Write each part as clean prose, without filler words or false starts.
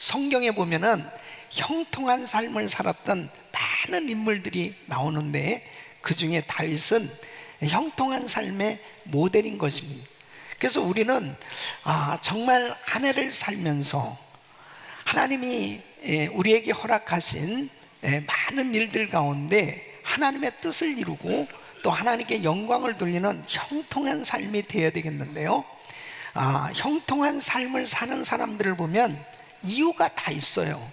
성경에 보면은 형통한 삶을 살았던 많은 인물들이 나오는데 그 중에 다윗은 형통한 삶의 모델인 것입니다. 그래서 우리는 정말 한 해를 살면서 하나님이 우리에게 허락하신 많은 일들 가운데 하나님의 뜻을 이루고 또 하나님께 영광을 돌리는 형통한 삶이 되어야 되겠는데요. 형통한 삶을 사는 사람들을 보면 이유가 다 있어요.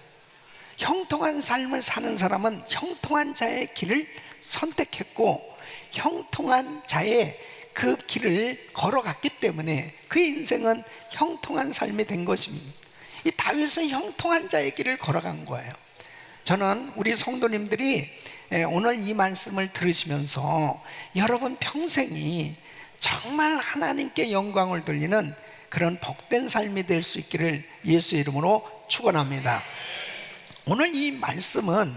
형통한 삶을 사는 사람은 형통한 자의 길을 선택했고 형통한 자의 그 길을 걸어갔기 때문에 그의 인생은 형통한 삶이 된 것입니다. 이 다윗은 형통한 자의 길을 걸어간 거예요. 저는 우리 성도님들이 오늘 이 말씀을 들으시면서 여러분 평생이 정말 하나님께 영광을 돌리는 그런 복된 삶이 될 수 있기를 예수의 이름으로 축원합니다. 오늘 이 말씀은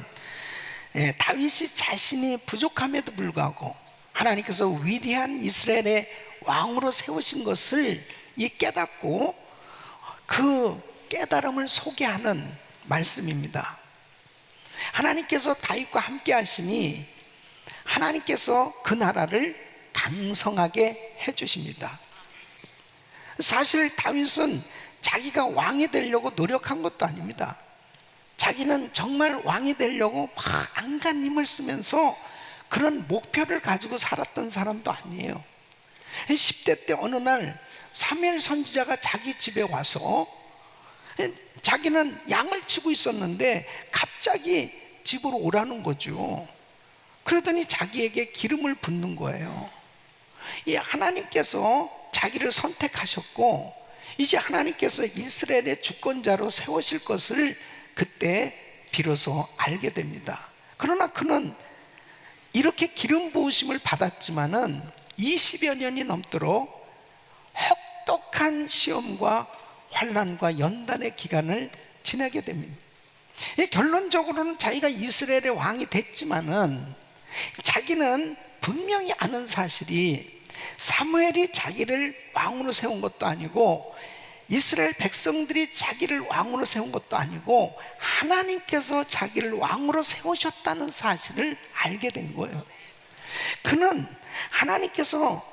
다윗이 자신이 부족함에도 불구하고 하나님께서 위대한 이스라엘의 왕으로 세우신 것을 깨닫고 그 깨달음을 소개하는 말씀입니다. 하나님께서 다윗과 함께 하시니 하나님께서 그 나라를 강성하게 해주십니다. 사실 다윗은 자기가 왕이 되려고 노력한 것도 아닙니다. 자기는 정말 왕이 되려고 막 안간 힘을 쓰면서 그런 목표를 가지고 살았던 사람도 아니에요. 10대 때 어느 날 사무엘 선지자가 자기 집에 와서 자기는 양을 치고 있었는데 갑자기 집으로 오라는 거죠. 그러더니 자기에게 기름을 붓는 거예요. 하나님께서 자기를 선택하셨고 이제 하나님께서 이스라엘의 주권자로 세우실 것을 그때 비로소 알게 됩니다. 그러나 그는 이렇게 기름 부으심을 받았지만은 20여 년이 넘도록 혹독한 시험과 환난과 연단의 기간을 지내게 됩니다. 결론적으로는 자기가 이스라엘의 왕이 됐지만은 자기는 분명히 아는 사실이 사무엘이 자기를 왕으로 세운 것도 아니고 이스라엘 백성들이 자기를 왕으로 세운 것도 아니고 하나님께서 자기를 왕으로 세우셨다는 사실을 알게 된 거예요. 그는 하나님께서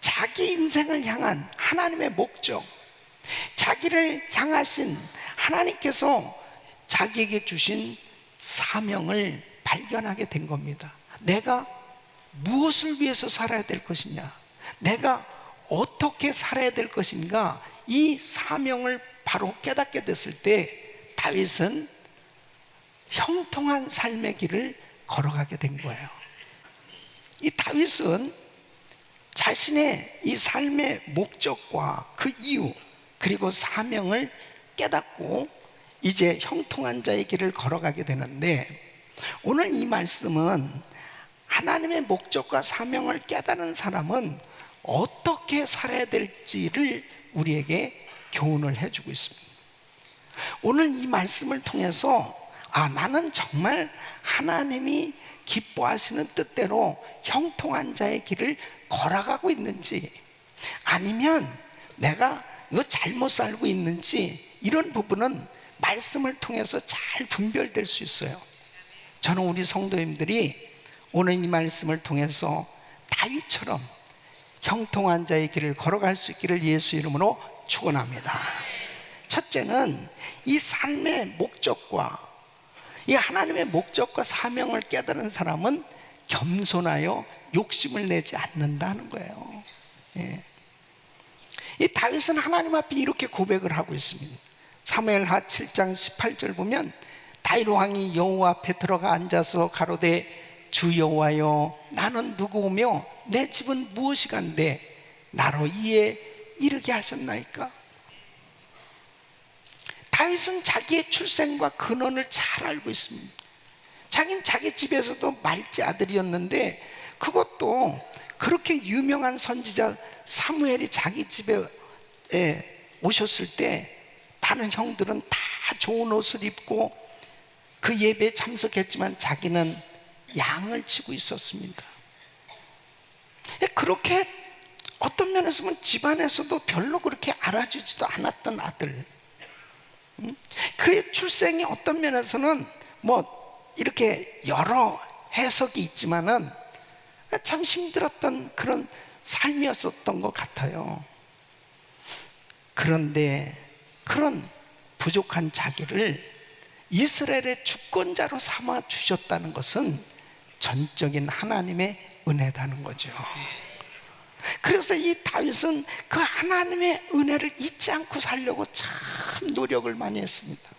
자기 인생을 향한 하나님의 목적, 자기를 향하신 하나님께서 자기에게 주신 사명을 발견하게 된 겁니다. 내가 무엇을 위해서 살아야 될 것이냐, 내가 어떻게 살아야 될 것인가, 이 사명을 바로 깨닫게 됐을 때 다윗은 형통한 삶의 길을 걸어가게 된 거예요. 이 다윗은 자신의 이 삶의 목적과 그 이유 그리고 사명을 깨닫고 이제 형통한 자의 길을 걸어가게 되는데, 오늘 이 말씀은 하나님의 목적과 사명을 깨달은 사람은 어떻게 살아야 될지를 우리에게 교훈을 해주고 있습니다. 오늘 이 말씀을 통해서 나는 정말 하나님이 기뻐하시는 뜻대로 형통한 자의 길을 걸어가고 있는지, 아니면 내가 이거 잘못 살고 있는지, 이런 부분은 말씀을 통해서 잘 분별될 수 있어요. 저는 우리 성도님들이 오늘 이 말씀을 통해서 다윗처럼 형통한 자의 길을 걸어갈 수 있기를 예수 이름으로 축원합니다. 첫째는 이 삶의 목적과 이 하나님의 목적과 사명을 깨달은 사람은 겸손하여 욕심을 내지 않는다는 거예요. 이 다윗은 하나님 앞에 이렇게 고백을 하고 있습니다. 사무엘하 7장 18절 보면 다윗 왕이 여호와 앞에 들어가 앉아서 가로되 주 여호와여, 나는 누구오며 내 집은 무엇이간데 나로 이에 이르게 하셨나이까? 다윗은 자기의 출생과 근원을 잘 알고 있습니다. 자기는 자기 집에서도 말째 아들이었는데, 그것도 그렇게 유명한 선지자 사무엘이 자기 집에 오셨을 때 다른 형들은 다 좋은 옷을 입고 그 예배에 참석했지만 자기는 양을 치고 있었습니다. 그렇게 어떤 면에서 보면 집안에서도 별로 그렇게 알아주지도 않았던 아들, 그의 출생이 어떤 면에서는 뭐 이렇게 여러 해석이 있지만은 참 힘들었던 그런 삶이었었던 것 같아요. 그런데 그런 부족한 자기를 이스라엘의 주권자로 삼아 주셨다는 것은 전적인 하나님의 은혜다는 거죠. 그래서 이 다윗은 그 하나님의 은혜를 잊지 않고 살려고 참 노력을 많이 했습니다.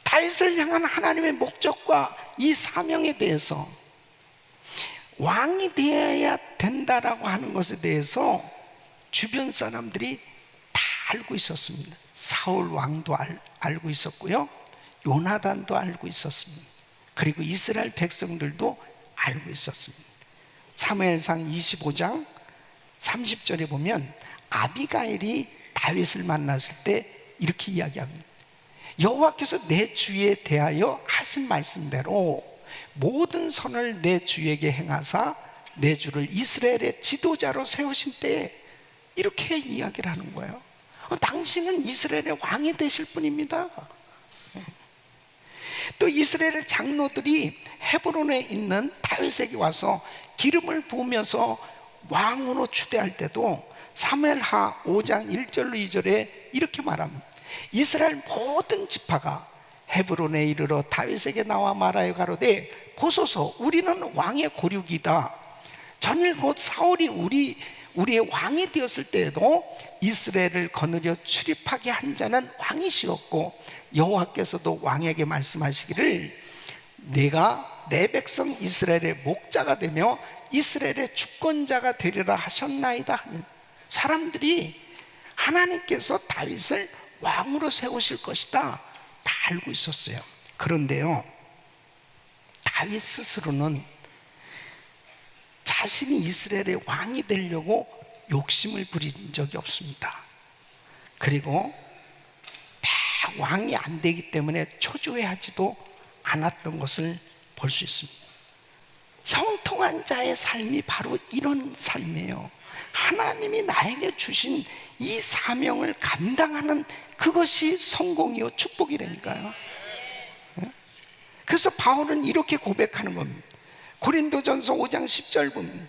다윗을 향한 하나님의 목적과 이 사명에 대해서, 왕이 되어야 된다라고 하는 것에 대해서 주변 사람들이 다 알고 있었습니다. 사울 왕도 알고 있었고요, 요나단도 알고 있었습니다. 그리고 이스라엘 백성들도 알고 있었습니다. 사무엘상 25장 30절에 보면 아비가일이 다윗을 만났을 때 이렇게 이야기합니다. 여호와께서 내 주에 대하여 하신 말씀대로 모든 선을 내 주에게 행하사 내 주를 이스라엘의 지도자로 세우신 때에, 이렇게 이야기를 하는 거예요. 당신은 이스라엘의 왕이 되실 분입니다. 또 이스라엘의 장로들이 헤브론에 있는 다윗에게 와서 기름을 부으면서 왕으로 추대할 때도 사무엘하 5장 1절로 2절에 이렇게 말합니다. 이스라엘 모든 지파가 헤브론에 이르러 다윗에게 나와 말하여 가로되 보소서, 우리는 왕의 고륙이다. 전일 곧 사울이 우리의 왕이 되었을 때에도 이스라엘을 거느려 출입하게 한 자는 왕이시었고 여호와께서도 왕에게 말씀하시기를 내가 내 백성 이스라엘의 목자가 되며 이스라엘의 주권자가 되리라 하셨나이다. 사람들이 하나님께서 다윗을 왕으로 세우실 것이다 다 알고 있었어요. 그런데요, 다윗 스스로는 자신이 이스라엘의 왕이 되려고 욕심을 부린 적이 없습니다. 그리고 왕이 안 되기 때문에 초조해하지도 않았던 것을 볼 수 있습니다. 형통한 자의 삶이 바로 이런 삶이에요. 하나님이 나에게 주신 이 사명을 감당하는 그것이 성공이요 축복이라니까요. 그래서 바울은 이렇게 고백하는 겁니다. 고린도전서 5장 10절 보면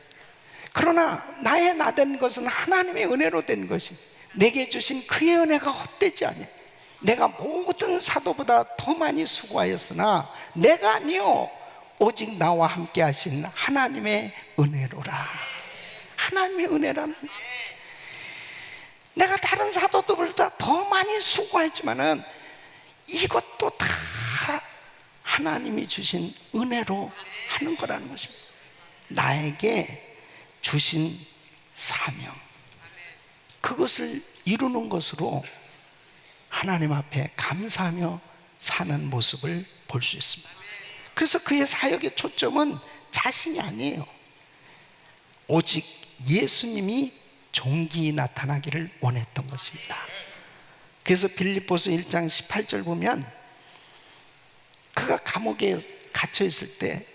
그러나 나의 나된 것은 하나님의 은혜로 된 것이 내게 주신 그의 은혜가 헛되지 않아. 내가 모든 사도보다 더 많이 수고하였으나 내가 아니요 오직 나와 함께 하신 하나님의 은혜로라. 하나님의 은혜라는, 내가 다른 사도들보다 더 많이 수고했지만은 이것도 다 하나님이 주신 은혜로 하는 거라는 것입니다. 나에게 주신 사명, 그것을 이루는 것으로 하나님 앞에 감사하며 사는 모습을 볼 수 있습니다. 그래서 그의 사역의 초점은 자신이 아니에요. 오직 예수님이 종기 나타나기를 원했던 것입니다. 그래서 빌립보서 1장 18절 보면 그가 감옥에 갇혀 있을 때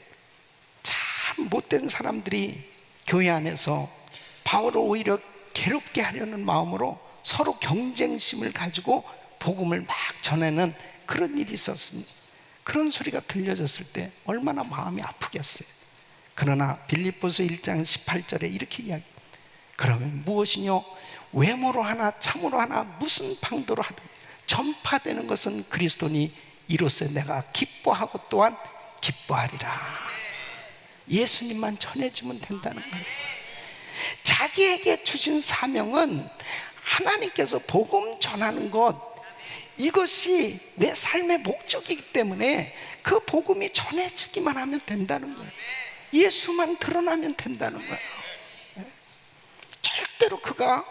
참 못된 사람들이 교회 안에서 바울을 오히려 괴롭게 하려는 마음으로 서로 경쟁심을 가지고 복음을 막 전하는 그런 일이 있었습니다. 그런 소리가 들려졌을 때 얼마나 마음이 아프겠어요. 그러나 빌립보서 1장 18절에 이렇게 이야기합니다. 그러면 무엇이뇨? 외모로 하나 참으로 하나 무슨 방도로 하든 전파되는 것은 그리스도니 이로써 내가 기뻐하고 또한 기뻐하리라. 예수님만 전해지면 된다는 거예요. 자기에게 주신 사명은 하나님께서 복음 전하는 것, 이것이 내 삶의 목적이기 때문에 그 복음이 전해지기만 하면 된다는 거예요. 예수만 드러나면 된다는 거예요. 절대로 그가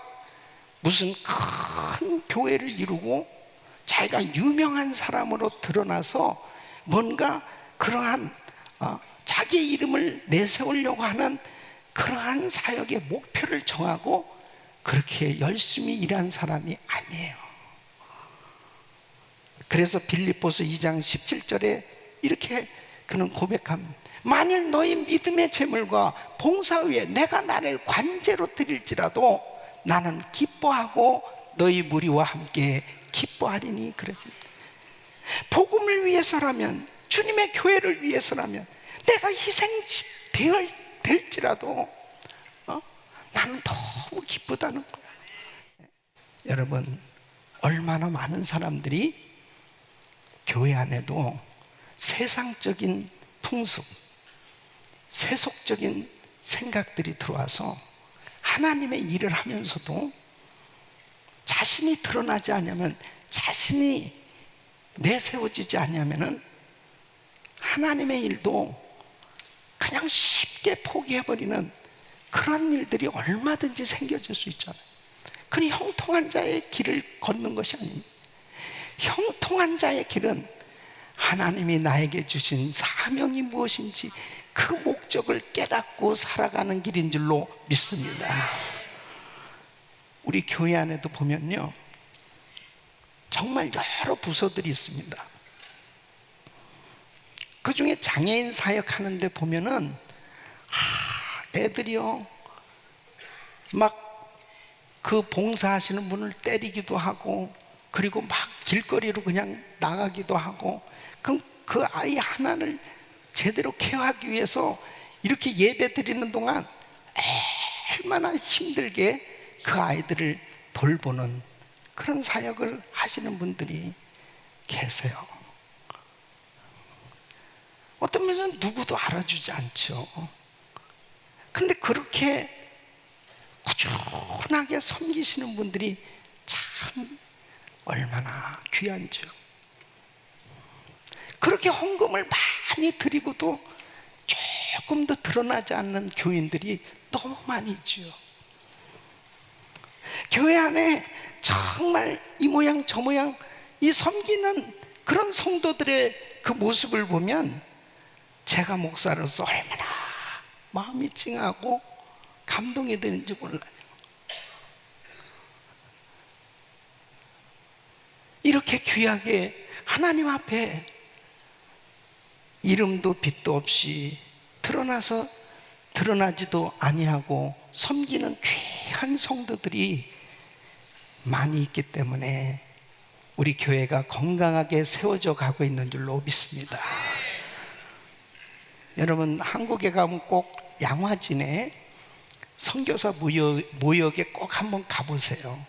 무슨 큰 교회를 이루고 자기가 유명한 사람으로 드러나서 뭔가 그러한 자기 이름을 내세우려고 하는 그러한 사역의 목표를 정하고 그렇게 열심히 일한 사람이 아니에요. 그래서 빌립보서 2장 17절에 이렇게 그는 고백합니다. 만일 너희 믿음의 제물과 봉사 위에 내가 나를 관제로 드릴지라도 나는 기뻐하고 너희 무리와 함께 기뻐하리니 그랬습니다. 복음을 위해서라면, 주님의 교회를 위해서라면, 내가 희생될지라도 나는 너무 기쁘다는 거야. 여러분, 얼마나 많은 사람들이 교회 안에도 세상적인 풍습, 세속적인 생각들이 들어와서 하나님의 일을 하면서도 자신이 드러나지 않으면, 자신이 내세워지지 않으면 하나님의 일도 그냥 쉽게 포기해버리는 그런 일들이 얼마든지 생겨질 수 있잖아요. 그건 형통한 자의 길을 걷는 것이 아닙니다. 형통한 자의 길은 하나님이 나에게 주신 사명이 무엇인지 그 목적을 깨닫고 살아가는 길인 줄로 믿습니다. 우리 교회 안에도 보면요, 정말 여러 부서들이 있습니다. 그 중에 장애인 사역하는데 보면은 애들이요 막 그 봉사하시는 분을 때리기도 하고, 그리고 막 길거리로 그냥 나가기도 하고, 그 아이 하나를 제대로 케어하기 위해서 이렇게 예배 드리는 동안 얼마나 힘들게 그 아이들을 돌보는 그런 사역을 하시는 분들이 계세요. 어떤 면에서는 누구도 알아주지 않죠. 근데 그렇게 꾸준하게 섬기시는 분들이 참 얼마나 귀한지요. 그렇게 헌금을 많이 드리고도 조금 더 드러나지 않는 교인들이 너무 많이 있죠. 교회 안에 정말 이 모양 저 모양 이 섬기는 그런 성도들의 그 모습을 보면 제가 목사로서 얼마나 마음이 찡하고 감동이 되는지 몰라요. 이렇게 귀하게 하나님 앞에 이름도 빛도 없이 드러나지도 아니하고 섬기는 귀한 성도들이 많이 있기 때문에 우리 교회가 건강하게 세워져 가고 있는 줄로 믿습니다. 여러분, 한국에 가면 꼭 양화진에 선교사 모역에 꼭 한번 가보세요.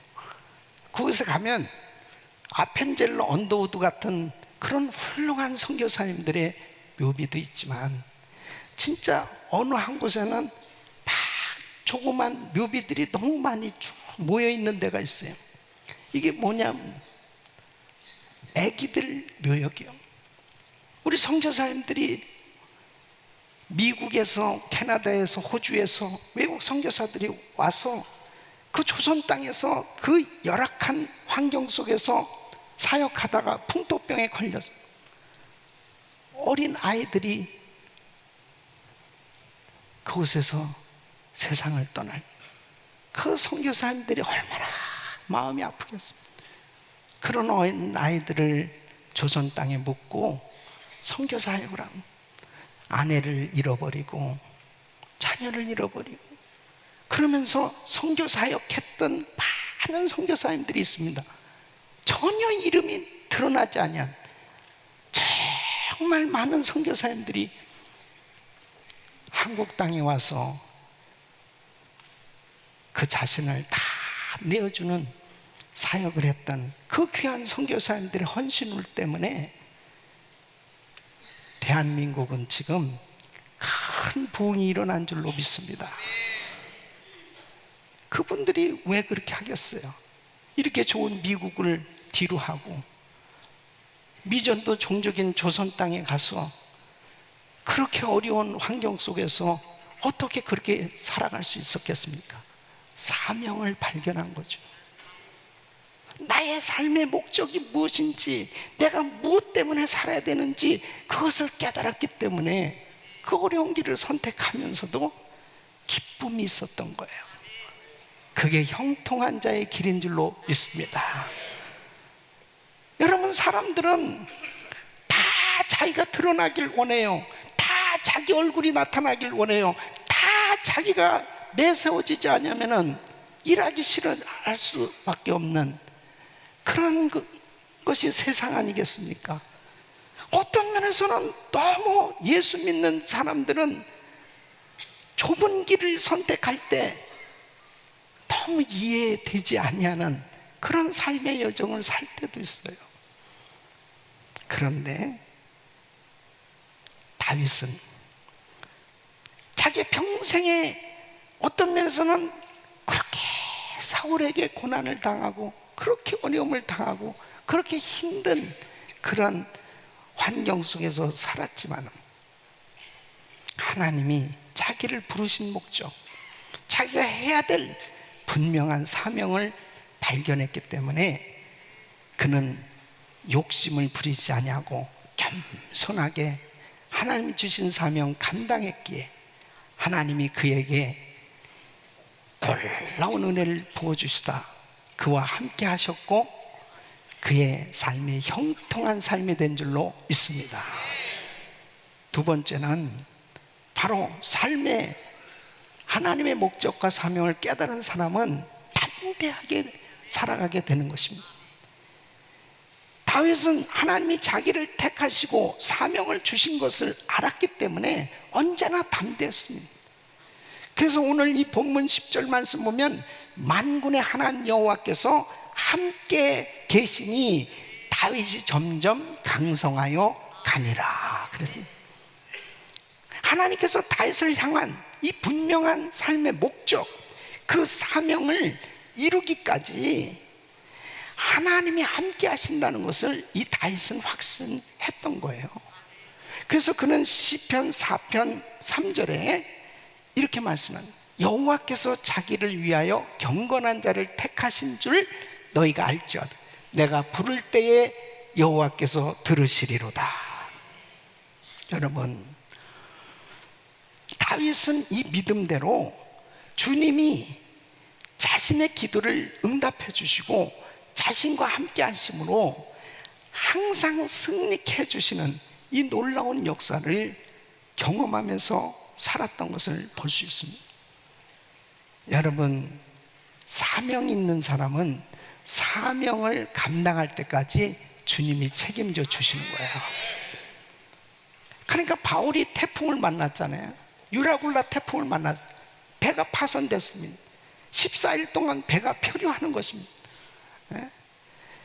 거기서 가면 아펜젤러 언더우드 같은 그런 훌륭한 선교사님들의 묘비도 있지만, 진짜 어느 한 곳에는 막 조그만 묘비들이 너무 많이 쭉 모여 있는 데가 있어요. 이게 뭐냐면 애기들 묘역이요. 우리 선교사님들이 미국에서, 캐나다에서, 호주에서 외국 선교사들이 와서 그 조선 땅에서 그 열악한 환경 속에서 사역하다가 풍토병에 걸려서 어린 아이들이 그곳에서 세상을 떠날, 그 선교사님들이 얼마나 마음이 아프겠습니까? 그런 어린 아이들을 조선 땅에 묻고 선교 사역을 하면 아내를 잃어버리고 자녀를 잃어버리고, 그러면서 선교 사역했던 많은 선교사님들이 있습니다. 전혀 이름이 드러나지 않은 정말 많은 선교사님들이 한국 땅에 와서 그 자신을 다 내어주는 사역을 했던 그 귀한 선교사님들의 헌신을 때문에 대한민국은 지금 큰 부흥이 일어난 줄로 믿습니다. 그분들이 왜 그렇게 하겠어요? 이렇게 좋은 미국을 뒤로 하고 미전도 종족인 조선 땅에 가서 그렇게 어려운 환경 속에서 어떻게 그렇게 살아갈 수 있었겠습니까? 사명을 발견한 거죠. 나의 삶의 목적이 무엇인지, 내가 무엇 때문에 살아야 되는지 그것을 깨달았기 때문에 그 어려운 길을 선택하면서도 기쁨이 있었던 거예요. 그게 형통한 자의 길인 줄로 믿습니다. 여러분, 사람들은 다 자기가 드러나길 원해요. 다 자기 얼굴이 나타나길 원해요. 다 자기가 내세워지지 않으면은 일하기 싫어할 수밖에 없는 그런 것이 세상 아니겠습니까? 어떤 면에서는 너무 예수 믿는 사람들은 좁은 길을 선택할 때 너무 이해되지 아니하는 그런 삶의 여정을 살 때도 있어요. 그런데 다윗은 자기 평생에 어떤 면에서는 그렇게 사울에게 고난을 당하고 그렇게 어려움을 당하고 그렇게 힘든 그런 환경 속에서 살았지만 하나님이 자기를 부르신 목적, 자기가 해야 될 분명한 사명을 발견했기 때문에 그는 욕심을 부리지 아니하고 겸손하게 하나님이 주신 사명 감당했기에 하나님이 그에게 놀라운 은혜를 부어주시다 그와 함께 하셨고 그의 삶이 형통한 삶이 된 줄로 믿습니다. 두 번째는 바로 삶의 하나님의 목적과 사명을 깨달은 사람은 담대하게 살아가게 되는 것입니다. 다윗은 하나님이 자기를 택하시고 사명을 주신 것을 알았기 때문에 언제나 담대했습니다. 그래서 오늘 이 본문 10절 말씀 보면 만군의 하나님 여호와께서 함께 계시니 다윗이 점점 강성하여 가니라 그랬습니다. 하나님께서 다윗을 향한 이 분명한 삶의 목적, 그 사명을 이루기까지 하나님이 함께 하신다는 것을 이 다윗은 확신했던 거예요. 그래서 그는 시편 4편 3절에 이렇게 말씀합니다. 여호와께서 자기를 위하여 경건한 자를 택하신 줄 너희가 알지어다. 내가 부를 때에 여호와께서 들으시리로다. 여러분, 다윗은 이 믿음대로 주님이 자신의 기도를 응답해 주시고 자신과 함께 하심으로 항상 승리케 해주시는 이 놀라운 역사를 경험하면서 살았던 것을 볼 수 있습니다. 여러분, 사명 있는 사람은 사명을 감당할 때까지 주님이 책임져 주시는 거예요. 그러니까 바울이 태풍을 만났잖아요. 유라굴라 태풍을 만났, 배가 파손됐습니다. 14일 동안 배가 표류하는 것입니다.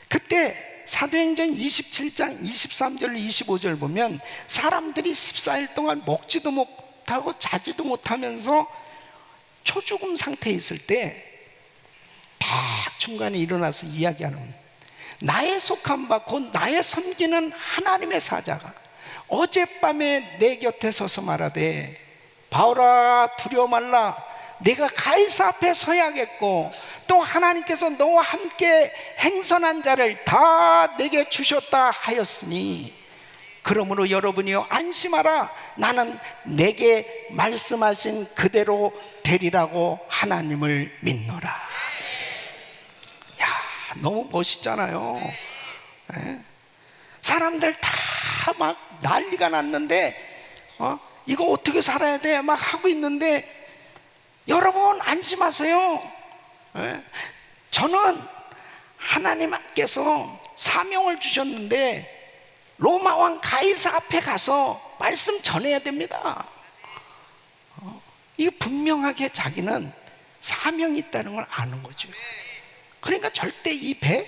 그때 사도행전 27장 23절 25절 보면 사람들이 14일 동안 먹지도 못하고 자지도 못하면서 초죽음 상태에 있을 때 딱 중간에 일어나서 이야기하는, 나의 속한 바 곧 나의 섬기는 하나님의 사자가 어젯밤에 내 곁에 서서 말하되 바울아 두려워 말라, 내가 가이사 앞에 서야겠고 또 하나님께서 너와 함께 행선한 자를 다 내게 주셨다 하였으니 그러므로 여러분이여 안심하라, 나는 내게 말씀하신 그대로 되리라고 하나님을 믿노라. 야, 너무 멋있잖아요. 사람들 다 막 난리가 났는데 이거 어떻게 살아야 돼? 막 하고 있는데 여러분 안심하세요. 저는 하나님께서 사명을 주셨는데 로마 왕 가이사 앞에 가서 말씀 전해야 됩니다. 이거 분명하게 자기는 사명이 있다는 걸 아는 거죠. 그러니까 절대 이 배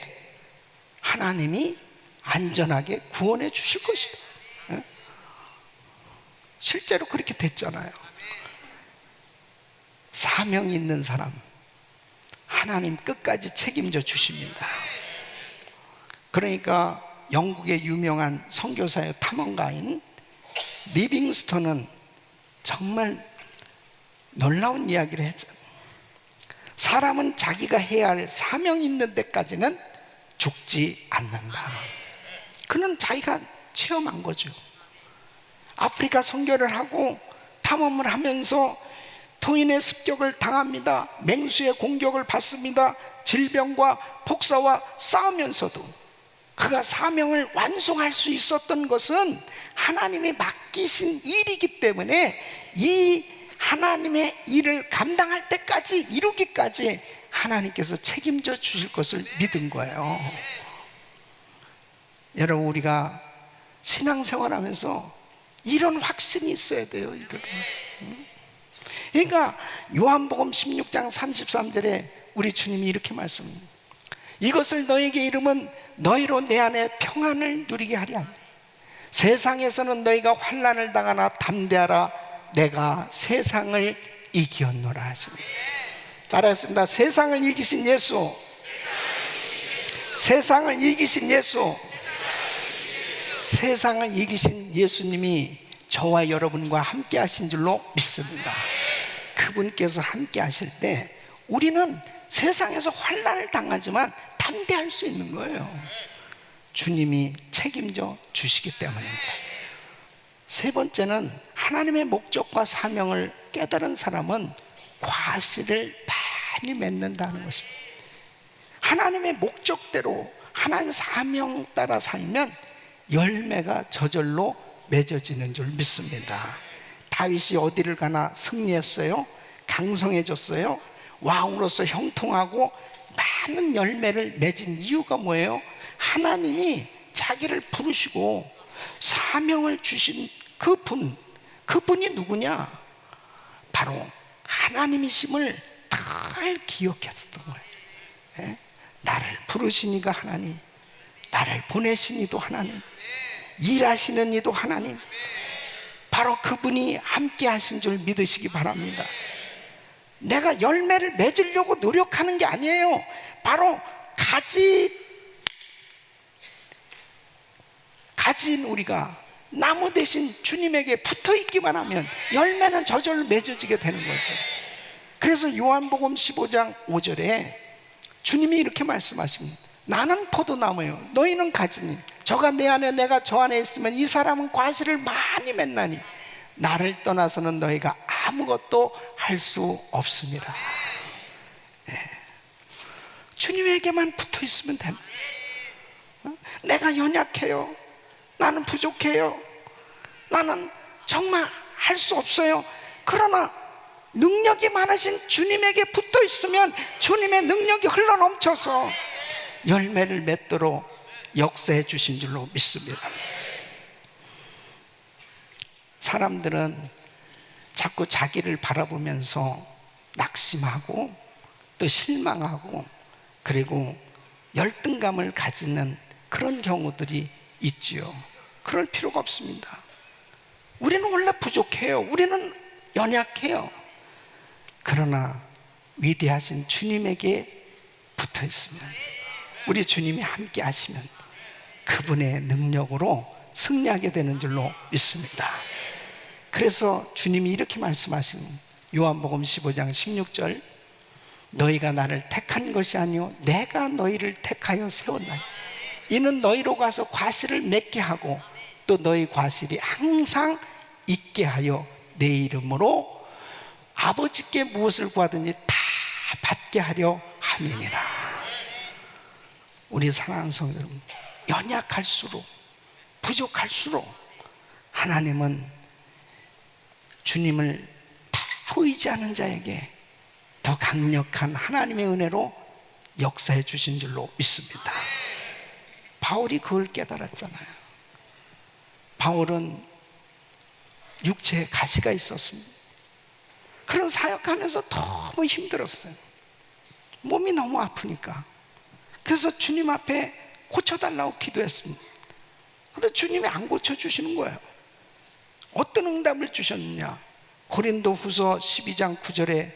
하나님이 안전하게 구원해 주실 것이다. 실제로 그렇게 됐잖아요. 사명 있는 사람 하나님 끝까지 책임져 주십니다. 그러니까 영국의 유명한 선교사의 탐험가인 리빙스턴은 정말 놀라운 이야기를 했잖아요. 사람은 자기가 해야 할 사명 있는 데까지는 죽지 않는다. 그는 자기가 체험한 거죠. 아프리카 선교를 하고 탐험을 하면서 토인의 습격을 당합니다. 맹수의 공격을 받습니다. 질병과 폭사와 싸우면서도 그가 사명을 완성할 수 있었던 것은 하나님이 맡기신 일이기 때문에 이 하나님의 일을 감당할 때까지, 이루기까지 하나님께서 책임져 주실 것을 믿은 거예요. 여러분, 우리가 신앙생활하면서 이런 확신이 있어야 돼요. 그러니까 요한복음 16장 33절에 우리 주님이 이렇게 말씀합니다. 이것을 너에게 이름은 너희로 내 안에 평안을 누리게 하리 함이라. 세상에서는 너희가 환난을 당하나 담대하라, 내가 세상을 이기었노라 하십니다. 따라했습니다. 세상을 이기신 예수, 세상을 이기신 예수, 세상을 이기신 예수님이 저와 여러분과 함께 하신 줄로 믿습니다. 그분께서 함께 하실 때 우리는 세상에서 환난을 당하지만 담대할 수 있는 거예요. 주님이 책임져 주시기 때문입니다. 세 번째는 하나님의 목적과 사명을 깨달은 사람은 과실을 많이 맺는다는 것입니다. 하나님의 목적대로 하나님의 사명 따라 살면 열매가 저절로 맺어지는 줄 믿습니다. 다윗이 어디를 가나 승리했어요. 강성해졌어요. 왕으로서 형통하고 많은 열매를 맺은 이유가 뭐예요? 하나님이 자기를 부르시고 사명을 주신 그분이 누구냐? 바로 하나님이심을 늘 기억했었던 거예요. 예? 나를 부르시니가 하나님, 나를 보내시니도 하나님, 일하시는 이도 하나님, 바로 그분이 함께 하신 줄 믿으시기 바랍니다. 내가 열매를 맺으려고 노력하는 게 아니에요. 바로 가진 우리가 나무 대신 주님에게 붙어 있기만 하면 열매는 저절로 맺어지게 되는 거죠. 그래서 요한복음 15장 5절에 주님이 이렇게 말씀하십니다. 나는 포도나무요, 너희는 가지니 저가 내 안에 내가 저 안에 있으면 이 사람은 과실을 많이 맺나니 나를 떠나서는 너희가 아무것도 할 수 없습니다. 네. 주님에게만 붙어 있으면 됩니다. 내가 연약해요, 나는 부족해요, 나는 정말 할 수 없어요. 그러나 능력이 많으신 주님에게 붙어 있으면 주님의 능력이 흘러넘쳐서 열매를 맺도록 역사해 주신 줄로 믿습니다. 사람들은 자꾸 자기를 바라보면서 낙심하고 또 실망하고 그리고 열등감을 가지는 그런 경우들이 있지요. 그럴 필요가 없습니다. 우리는 원래 부족해요. 우리는 연약해요. 그러나 위대하신 주님에게 붙어 있으면, 우리 주님이 함께 하시면 그분의 능력으로 승리하게 되는 줄로 믿습니다. 그래서 주님이 이렇게 말씀하신 요한복음 15장 16절, 너희가 나를 택한 것이 아니요 내가 너희를 택하여 세웠나니 이는 너희로 가서 과실을 맺게 하고 또 너희 과실이 항상 있게 하여 내 이름으로 아버지께 무엇을 구하든지 다 받게 하려 함이니라. 우리 사랑하는 성도 여러분, 연약할수록 부족할수록 하나님은 주님을 다 의지하는 자에게 더 강력한 하나님의 은혜로 역사해 주신 줄로 믿습니다. 바울이 그걸 깨달았잖아요. 바울은 육체에 가시가 있었습니다. 그런 사역하면서 너무 힘들었어요. 몸이 너무 아프니까. 그래서 주님 앞에 고쳐달라고 기도했습니다. 그런데 주님이 안 고쳐주시는 거예요. 어떤 응답을 주셨느냐? 고린도 후서 12장 9절에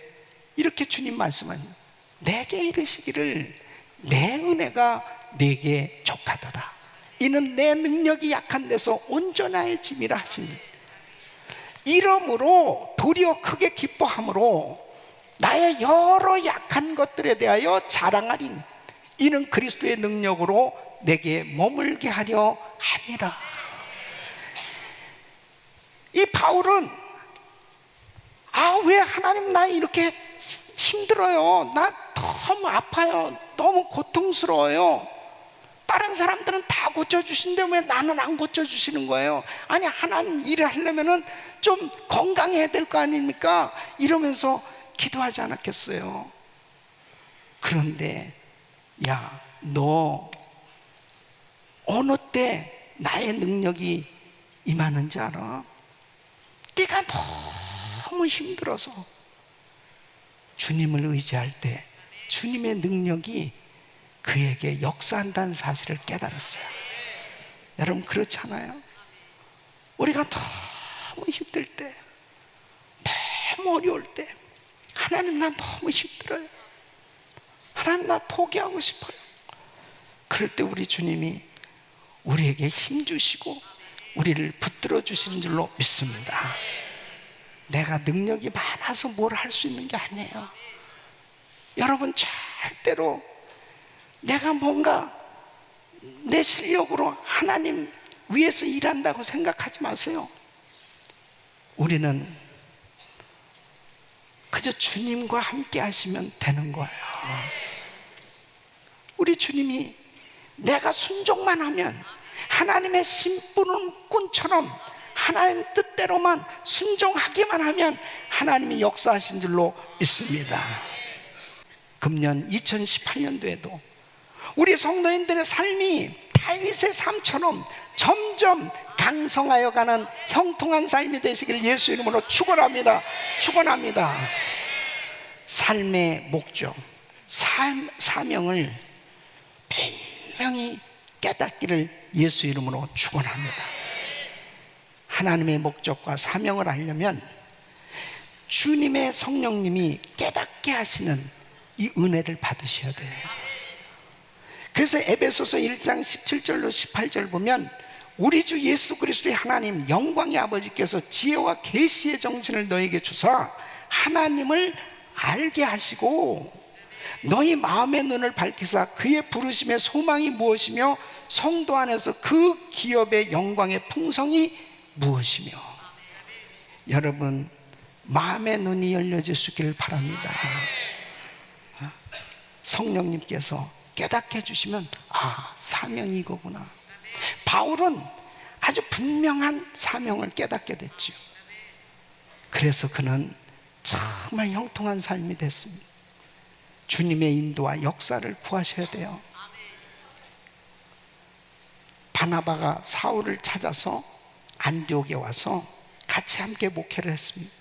이렇게 주님 말씀하십니다. 내게 이르시기를 내 은혜가 내게 족하도다. 이는 내 능력이 약한 데서 온전하의 짐이라 하시니 이러므로 도리어 크게 기뻐함으로 나의 여러 약한 것들에 대하여 자랑하리니 이는 그리스도의 능력으로 내게 머물게 하려 함이라. 이 바울은 왜 하나님 나 이렇게 힘들어요, 나 너무 아파요, 너무 고통스러워요, 다른 사람들은 다 고쳐주시는데 왜 나는 안 고쳐주시는 거예요? 아니 하나님 일을 하려면은 좀 건강해야 될 거 아닙니까? 이러면서 기도하지 않았겠어요? 그런데 야, 너 어느 때 나의 능력이 임하는지 알아? 네가 너무 힘들어서 주님을 의지할 때 주님의 능력이 그에게 역사한다는 사실을 깨달았어요. 여러분 그렇지 않아요? 우리가 너무 힘들 때, 너무 어려울 때, 하나님 나 너무 힘들어요, 하나님 나 포기하고 싶어요. 그럴 때 우리 주님이 우리에게 힘 주시고 우리를 붙들어 주시는 줄로 믿습니다. 내가 능력이 많아서 뭘 할 수 있는 게 아니에요. 여러분 절대로 내가 뭔가 내 실력으로 하나님 위해서 일한다고 생각하지 마세요. 우리는 그저 주님과 함께 하시면 되는 거예요. 우리 주님이 내가 순종만 하면, 하나님의 심부름꾼처럼 하나님 뜻대로만 순종하기만 하면 하나님이 역사하신 줄로 믿습니다. 금년 2018년도에도 우리 성도인들의 삶이 다윗의 삶처럼 점점 강성하여 가는 형통한 삶이 되시길 예수 이름으로 축원합니다. 축원합니다. 삶의 목적, 사명을 분명히 깨닫기를 예수 이름으로 축원합니다. 하나님의 목적과 사명을 알려면 주님의 성령님이 깨닫게 하시는 이 은혜를 받으셔야 돼요. 그래서 에베소서 1장 17절로 18절 보면 우리 주 예수 그리스도의 하나님 영광의 아버지께서 지혜와 계시의 정신을 너에게 주사 하나님을 알게 하시고 너희 마음의 눈을 밝히사 그의 부르심의 소망이 무엇이며 성도 안에서 그 기업의 영광의 풍성이 무엇이며. 여러분 마음의 눈이 열려지시길 바랍니다. 성령님께서 깨닫게 해주시면 아, 사명이 이거구나. 바울은 아주 분명한 사명을 깨닫게 됐죠. 그래서 그는 정말 형통한 삶이 됐습니다. 주님의 인도와 역사를 구하셔야 돼요. 바나바가 사울을 찾아서 안디옥에 와서 같이 함께 목회를 했습니다.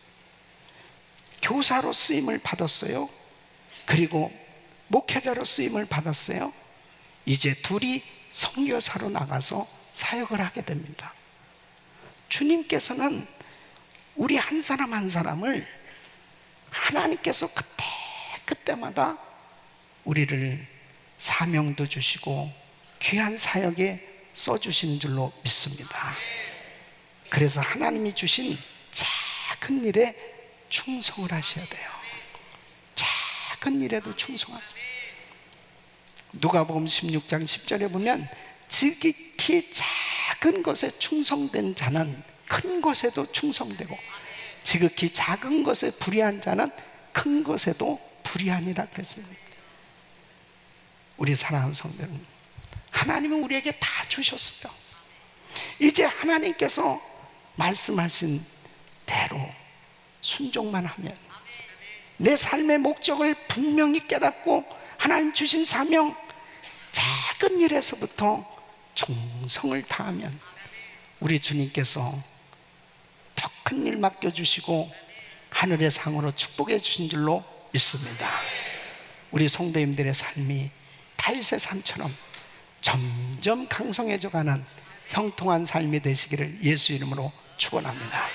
교사로 쓰임을 받았어요. 그리고 목회자로 쓰임을 받았어요. 이제 둘이 선교사로 나가서 사역을 하게 됩니다. 주님께서는 우리 한 사람 한 사람을 하나님께서 그때마다 우리를 사명도 주시고 귀한 사역에 써주시는 줄로 믿습니다. 그래서 하나님이 주신 작은 일에 충성을 하셔야 돼요. 작은 일에도 충성하세요. 누가복음 16장 10절에 보면 지극히 작은 것에 충성된 자는 큰 것에도 충성되고 지극히 작은 것에 불의한 자는 큰 것에도 불의하니라 그랬습니다. 우리 사랑하는 성도는 하나님은 우리에게 다 주셨어요. 이제 하나님께서 말씀하신 대로 순종만 하면 내 삶의 목적을 분명히 깨닫고 하나님 주신 사명 작은 일에서부터 충성을 다하면 우리 주님께서 더 큰 일 맡겨주시고 하늘의 상으로 축복해 주신 줄로 믿습니다. 우리 성도님들의 삶이 다윗의 삶처럼 점점 강성해져 가는 형통한 삶이 되시기를 예수 이름으로 축원합니다.